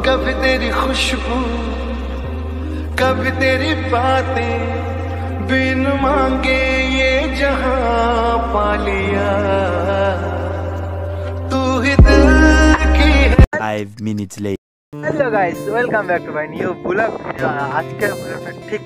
कभी तेरी खुशबू कभी तेरी बातें बिन मांगे ये जहां पा लिया तू ही दिल की है 5 minutes later. Hello guys, welcome back to my new blog video. আজকের ব্লগটা ঠিক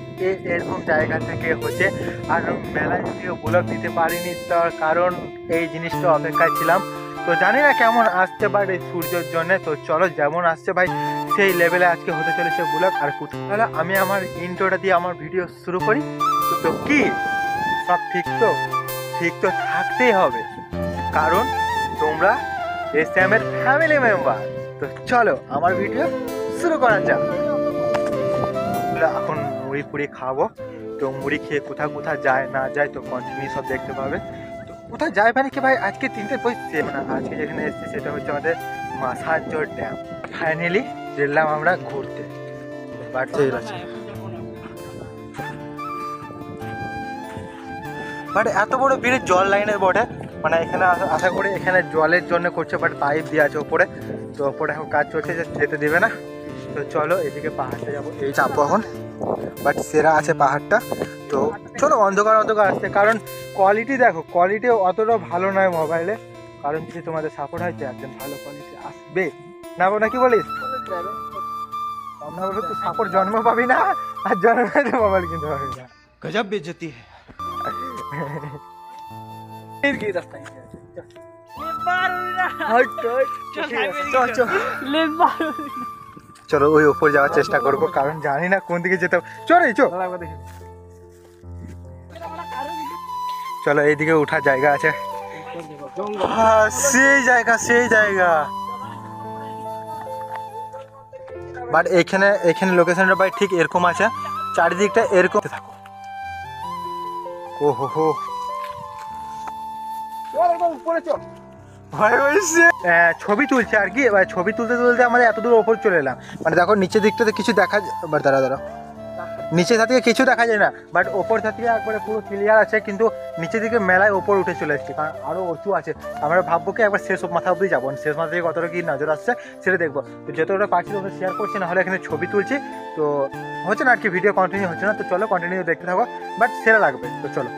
এরকম জায়গা থেকে হচ্ছে, আর মেলায় যদিও ব্লগ দিতে পারিনি, তার কারণ এই জিনিসটা অপেক্ষায় ছিলাম। তো জানি না কেমন আসতে পারে সূর্যের জন্য। তো চলো, যেমন আসছে ভাই সেই লেভেলে আজকে হতে চলেছে ব্লগ। আর কোথাও আমি আমার ইন্ট্রোটা দিয়ে আমার ভিডিও শুরু করি। তো কি সব ঠিক তো থাকতেই হবে, কারণ তোমরা এসএমের ফ্যামিলি মেম্বার। তো চলো আমার ভিডিও শুরু করা যাক। এখন মুড়ি ফুড়ি খাবো। তো মুড়ি খেয়ে কোথা যায় না যায় তো কন্টিনিউ সব দেখতে পাবে। তো কোথায় যায় মানে কি ভাই, আজকে 3টে পৌঁছছে, মানে আজকে যেখানে এসেছি সেটা হচ্ছে আমাদের মাসাঞ্জোর ড্যাম। ফাইনালি গেলাম আমরা ঘুরতে। বাট এত বড় ভিড়ে জল লাইনের বটে, মানে এখানে আশা করি এখানে জলের জন্য করছে, বাট পাইপ দিয়ে আছে ওপরে। তো ওপরে এখন কাজ চলছে, যে যেতে দেবে না। তো চলো এদিকে পাহাড়টা যাবো, এই চাপো এখন। বাট সেরা আছে পাহাড়টা। তো চলো, অন্ধকার আসছে, কারণ কোয়ালিটি দেখো, কোয়ালিটি অতটা ভালো নয় মোবাইলে। কারণ যদি তোমাদের সাপোর্ট হয় তো একদম ভালো কোয়ালিটি আসবে না, কি বলিস? আমরা বলবো তুই সাপোর্ট জন্ম পাবি না, আর জন্ম মোবাইল কিনতে পারবি না। गजब बेइज्जती है। চলো ওই উপর যাওয়ার চেষ্টা করবো, কারণ জানি না কোন দিকে যেতে হবে। চলো এইদিকে উঠার জায়গা আছে। সেই জায়গা বাট এখানে লোকেশনটা ভাই ঠিক এরকম আছে, চারিদিকটা এরকম থাকো। ওহো ছবি তুলছে আর কি। এবার ছবি তুলতে আমাদের এত দূর ওপর চলে এলাম। মানে দেখো নিচের দিকটাতে কিছু দেখা যায়, বাট দাঁড়া নিচের থেকে কিছু দেখা যায় না, বাট ওপর থেকে একবারে পুরো ক্লিয়ার আছে। কিন্তু নিচের দিকে মেলায় ওপর উঠে চলে এসেছি, কারণ আরও উঁচু আছে। আমরা ভাববো কি একবার শেষ মাথা অবধি যাবো, শেষ মাথা থেকে কতটা কি নজর আসছে সেটা দেখবো। তো যতটা পারছি ওটা শেয়ার করছি, না হলে এখানে ছবি তুলছি। তো হচ্ছে না আর কি, ভিডিও কন্টিনিউ হচ্ছে না। তো চলো কন্টিনিউ দেখতে থাকো, বাট সেরা লাগবে। তো চলো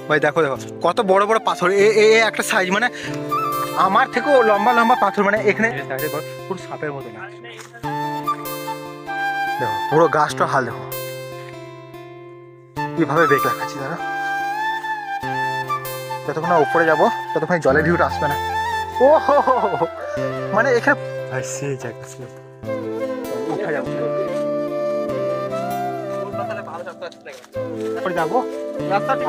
ভাই, দেখো কত বড় বড় পাথর। এ একটা সাইজ, মানে আমার থেকেও লম্বা পাথর। মানে এখানে পুরো সাপের মতো লাগছে। দেখো পুরো গাছটা হাল দেখো কিভাবে বেগ লাগাচ্ছি। দাদা যতক্ষণ উপরে যাবো ততক্ষণ জলের ভিউটা আসবে না। ও হো মানে এখানে সেই জায়গা উঠে যাবো, যাবো।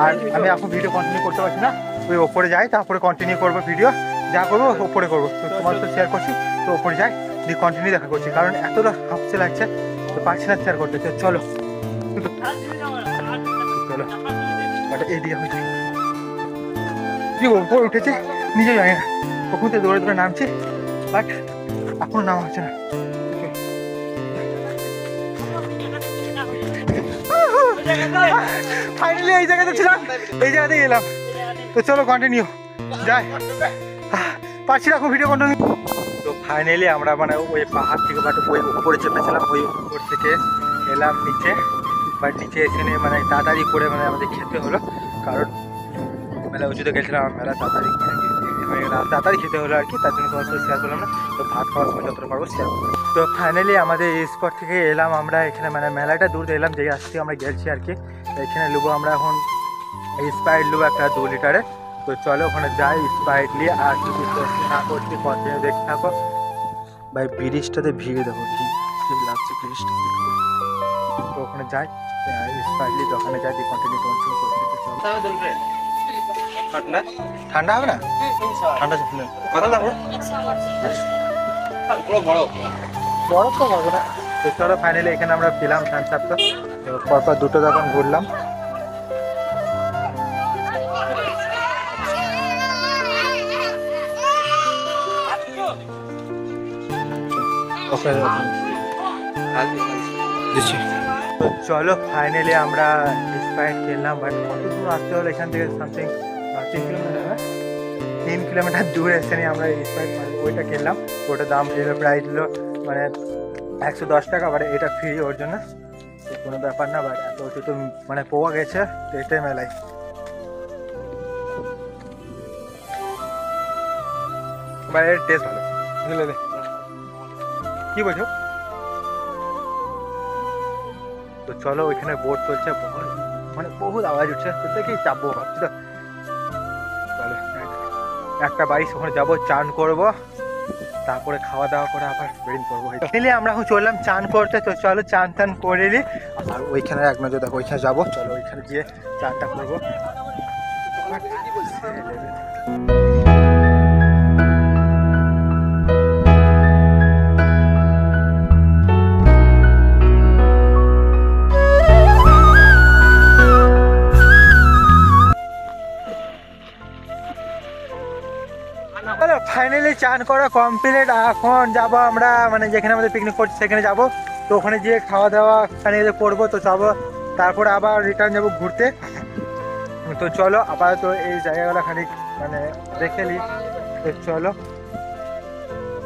আর আমি এখন ভিডিও কন্টিনিউ করতে পারছি না, ওই ওপরে যাই, তারপরে কন্টিনিউ করবো ভিডিও। যা করবো ওপরে করবো। তো তোমার সাথে শেয়ার করছি, তো ওপরে যাই দিয়ে কন্টিনিউ দেখা করছি, কারণ এতটা হাফসে লাগছে তো পারছি না শেয়ার করতে। চলো এইদিকে হয়েছে কি ওপরে উঠেছে, নিজে জানি না কখন থেকে দৌড়ে নামছি, বাট এখনো নামা হচ্ছে না। ফাইনালি এই জায়গাতে ছিলাম, এই জায়গাতে এলাম। তো চলো কন্টিনিউ যাই, পারছি না ভিডিও কন্টিনিউ। তো ফাইনালি আমরা মানে ওই পাহাড় থেকে বাট ওই উপরে চেপেছিলাম, ওই উপর থেকে এলাম নিচে। বাট নিচে এসে নিয়ে মানে তাড়াতাড়ি করে মানে আমাদের খেতে হলো, কারণ মেলা উঁচুতে গেছিলাম, মেলা তাড়াতাড়ি হয়ে গেলাম, তাড়াতাড়ি খেতে হলো আর কি। তার জন্য তোমার সাথে শেয়ার করলাম না। তো ভাত খাওয়ার সময় যতটা পারবো শেয়ার করলাম। তো ফাইনালি আমাদের এই স্পট থেকে এলাম আমরা। এখানে মানে মেলাটা দূর এলাম, যে আসছি আমরা গেছি আর কি। এখানে নেবো আমরা এখন স্প্রাইট নেবো একটা 2 লিটারের। তো চলো ওখানে যাই, স্প্রাইট নিয়ে। আর যদি করছি না করছি কন্টিনিউ দেখতে থাকো। ভাই ব্রিজটাতে ভিড় দেখো, ভিড় লাগছে ব্রিজটা দেখতে। তো ওখানে যাই, স্প্রাইট নিয়ে দোকানে যাই, দিয়ে কন্টিনিউ করছি। ঠান্ডা হবে না? ঠান্ডা বরফ তো হবে না। তো চলো ফাইনালি এখানে আমরা পেলাম থামস আপটা। পরপর 2টো দোকান ঘুরলাম। তো চলো ফাইনালি আমরা স্প্রাইট খেললাম। বাট কত দূর আসতে হলো এখান থেকে, সামথিং 3 কিলোমিটার, 3 কিলোমিটার দূরে এসে নিয়ে আমরা স্প্রাইট ওইটা খেললাম। ওটার দাম প্রাইস হলো মানে 110 টাকা, বাট এটা ফ্রি ওর জন্য, তো কোনো ব্যাপার না। বাট এত কিছু তো মানে পাওয়া গেছে, তো এটাই মেলায়। বাট এর টেস্ট ভালো, বুঝলে? কি বলছো? তো চলো, ওইখানে বোট চলছে, মানে বহুত আওয়াজ উঠছে, তো দেখি চাপবো ভাবছি। তো চলো 1:22 ওখানে যাবো, চান করবো, তারপরে খাওয়া দাওয়া করে আবার বেরিয়ে পড়বো। আমরা এখন চললাম চান করতে, তো চলো চান টান করে নিই। আর ওইখানে এক নজর দেখো, ওইখানে যাবো, চলো ওইখানে গিয়ে চানটা করবো। ফাইনালি চান করা কমপ্লিট। এখন যাবো আমরা মানে যেখানে আমাদের পিকনিক করছি সেখানে যাবো, তো ওখানে গিয়ে খাওয়া দাওয়া খানিয়ে করবো, তো যাবো, তারপরে আবার রিটার্ন যাবো ঘুরতে। তো চলো আপাতত এই জায়গাগুলো খানিক মানে দেখে নিই। তো চলো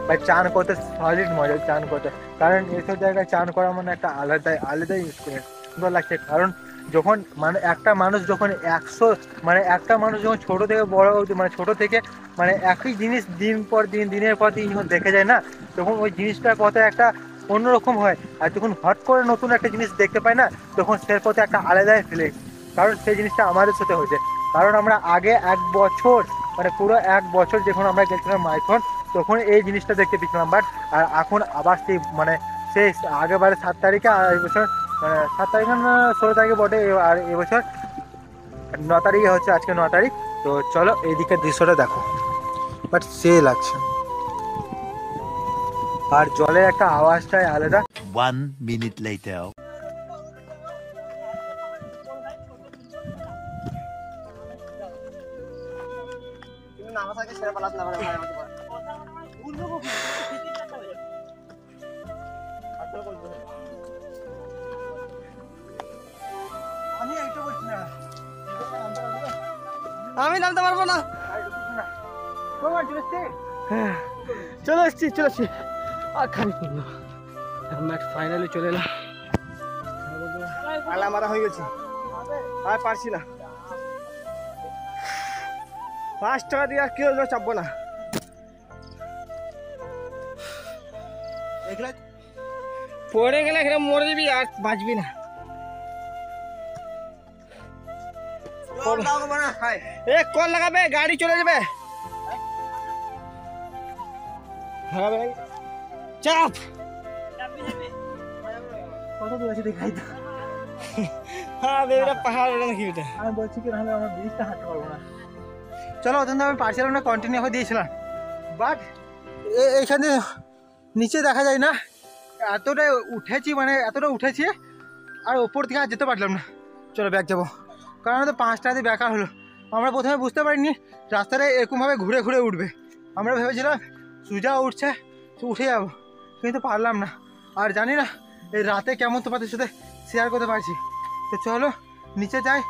ভাই, চান করতে সলিড মজা, চান করতে, কারণ এইসব জায়গায় চান করা মানে একটা আলাদাই এক্সপিরিয়েন্স, সুন্দর লাগছে। কারণ যখন মানে একটা মানুষ যখন যখন ছোটো থেকে বড় মানে ছোটো থেকে মানে একই জিনিস দিনের পর দিন যখন দেখে যায় না, তখন ওই জিনিসটার কথা একটা অন্যরকম হয়। আর যখন হট করে নতুন একটা জিনিস দেখতে পাই না, তখন সের প্রতি একটা আলাদাই ফিলিংস। কারণ সেই জিনিসটা আমাদের সাথে হয়েছে, কারণ আমরা আগে 1 বছর মানে পুরো 1 বছর যখন আমরা গেছিলাম মাইথন, তখন এই জিনিসটা দেখতে পেয়েছিলাম। বাট আর এখন আবার সেই আগেবারে 7 তারিখে, আর এই বছর 7 তারিখ না 16 তারিখে বটে, আর এবছর 9 তারিখে হচ্ছে, আজকে 9 তারিখ। তো চলো এইদিকের দৃশ্যটা দেখো, বাট সে লাগছে, আর জলের একটা আওয়াজটাই আলাদা। 1 minute later. আমি নামতে পারবো না। চলে এসছি আর খানিক আমরা ফাইনালি চলে এলাম। আলা মারা হয়ে গেছি, আর পারছি না। 5 টাকা দিয়ে আর কেউ চাপবো না। পড়ে গেলে এখানে মরে যাবি, আর বাঁচবি না। কল লাগাবে, গাড়ি চলে যাবে। চাপ কত দূর আছে দেখাই তো। হ্যাঁ পাহাড় নাকি ওটা, আমি বলছি কি নাহলে আমার ব্রিজটা হাঁটতে পারবো না। চলো ওখান থেকে আমি পারছিলাম না, কন্টিনিউ করে দিয়েছিলাম। বাট এইখানে নিচে দেখা যায় না, এতটা উঠেছি আর ওপর থেকে আর যেতে পারলাম না। চলো ব্যাক যাবো, কারণ তো 5 টাকা দিয়ে বেকার হলো। আমরা প্রথমে বুঝতে পারিনি রাস্তাটা এরকমভাবে ঘুরে ঘুরে উঠবে। আমরা ভেবেছিলাম সোজা উঠছে উঠে যাবো, কিন্তু পারলাম না। আর জানি না এই রাতে কেমন তোমাদের সাথে শেয়ার করতে পারছি। তো চলো নিচে যাই,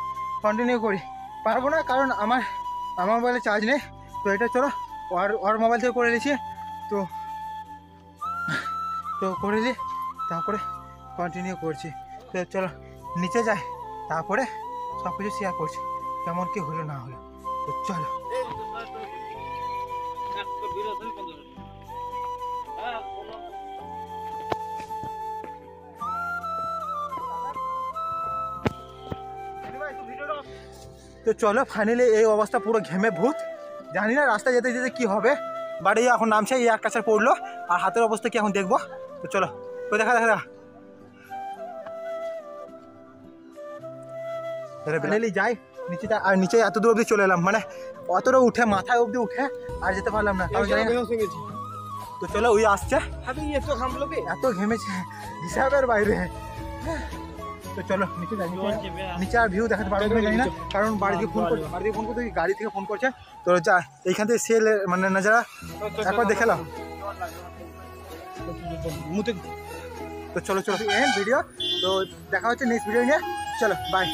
কন্টিনিউ করি। পারবো না, কারণ আমার মোবাইলে চার্জ নেই। তো এটা চলো ওর মোবাইল থেকে করে নিয়েছি, তো করে নিই, তারপরে কন্টিনিউ করছি। তো চলো নিচে যাই, তারপরে সব কিছু শেয়ার করছি কেমন কি হলো না হলো। তো চলো তো চলো ফাইনালি এই অবস্থা, পুরো ঘেমে ভূত। জানি না রাস্তা যেতে যেতে কি হবে, বাট এই এখন নামছে, এই একটা স্যার পড়লো, আর হাতের অবস্থা কি এখন দেখবো। তো চলো তো দেখা ফাইনালি যাই নিচে, আর নিচে এত দূর অবধি চলে এলাম, মানে অতটা উঠে মাথায় অবধি উঠে আর যেতে পারলাম না, কারণ জানি না। তো চলো ওই আসছে, এত ঘেমেছে হিসাবের বাইরে। তো চলো নিচে যাই, নিচে আর ভিউ দেখাতে পারবো জানি না, কারণ বাড়ি থেকে ফোন করতে গাড়ি থেকে ফোন করছে। তো যা এইখান থেকে সেল মানে নজারা একবার দেখে নাও। তো চলো ভিডিও, তো দেখা হচ্ছে নেক্সট ভিডিও নিয়ে। চলো বাই।